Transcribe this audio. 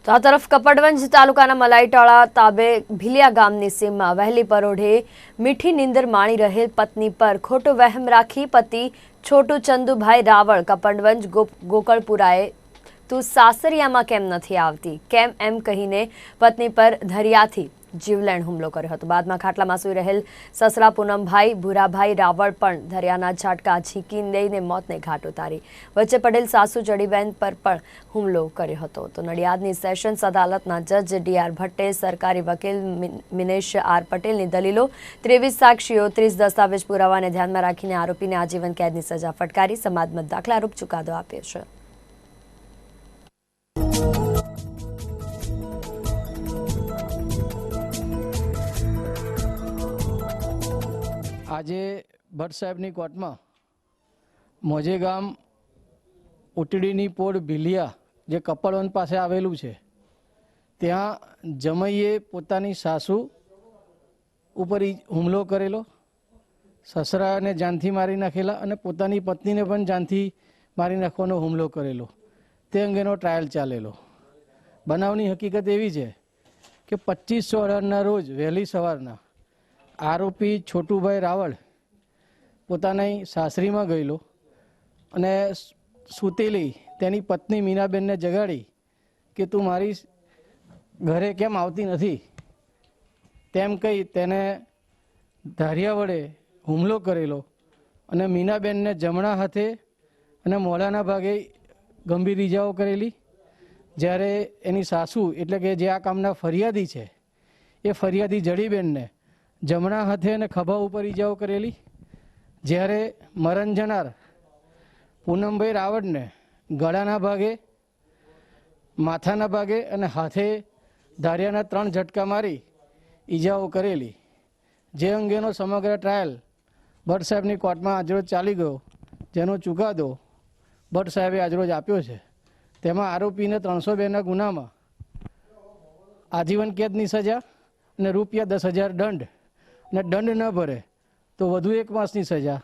તો આ તરફ કપડવંજ તાલુકાના મલાઈટાળા તાબે ભીલિયા ગામની સીમમાં વહેલી પરોઢે મીઠી નીંદર માણી રહેલ પત્ની પર ખોટો વહેમ રાખી પતિ છોટુ ચંદુભાઈ રાવળ કપડવંજ ગોકળપુરાએ તું સાસરિયામાં કેમ નથી આવતી કેમ એમ કહીને પત્ની પર ધરિયાથી જીવલેણ હુમલો કર્યો હતો। બાદમાં ખાટલામાં સૂઈ રહેલ સસરા પૂનમભાઈ ભૂરાભાઈ રાવળ પણ ધરિયાના ઝાટકા ઝીકી લઈને મોતને ઘાટ ઉતારી વચ્ચે પડેલ સાસુ જડીબેન પર પણ હુમલો કર્યો હતો। તો નડિયાદની સેશન્સ અદાલતના જજ ડી.આર. ભટ્ટે સરકારી વકીલ મિનેશ આર. પટેલની દલીલો 23 સાક્ષીઓ 30 દસ્તાવેજ પુરાવાને ધ્યાનમાં રાખીને આરોપીને આજીવન કેદની સજા ફટકારી સમાજમત દાખલારૂપ ચુકાદો આપ્યો છે। આજે ભટ્ટ સાહેબની કોર્ટમાં મોજે ગામ ઉટડીની પોળ ભીલિયા જે કપડવંજ પાસે આવેલું છે ત્યાં જમઈએ પોતાની સાસુ ઉપર હુમલો કરેલો, સસરાને જાનથી મારી નાખેલા અને પોતાની પત્નીને પણ જાનથી મારી નાખવાનો હુમલો કરેલો તે અંગેનો ટ્રાયલ ચાલેલો। બનાવની હકીકત એવી છે કે 25/18ના રોજ વહેલી સવારના આરોપી છોટુભાઈ રાવળ પોતાની સાસરીમાં ગયેલો અને સૂતેલી તેની પત્ની મીનાબેનને જગાડી કે તું મારી ઘરે કેમ આવતી નથી તેમ કહી તેને ધારિયા વડે હુમલો કરેલો અને મીનાબેનને જમણા હાથે અને મોઢાના ભાગે ગંભીર ઈજાઓ કરેલી। જ્યારે એની સાસુ એટલે કે જે આ કામના ફરિયાદી છે એ ફરિયાદી જડીબેનને જમણા હાથે અને ખભા ઉપર ઈજાઓ કરેલી। જ્યારે મરણ જનાર પૂનમભાઈ રાવળને ગળાના ભાગે, માથાના ભાગે અને હાથે ધારિયાના 3 ઝટકા મારી ઈજાઓ કરેલી। જે અંગેનો સમગ્ર ટ્રાયલ ભટ્ટ સાહેબની કોર્ટમાં આજરોજ ચાલી ગયો, જેનો ચુકાદો ભટ્ટ સાહેબે આજરોજ આપ્યો છે। તેમાં આરોપીને 302ના ગુનામાં આજીવન કેદની સજા અને ₹10,000 દંડ અને દંડ ન ભરે તો વધુ 1 માસની સજા